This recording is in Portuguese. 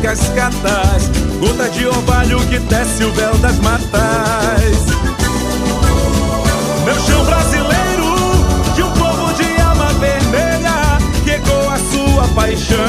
cascatas, gota de orvalho que desce o véu das matas. Meu chão brasileiro, de um povo de alma vermelha, que ecoa a sua paixão.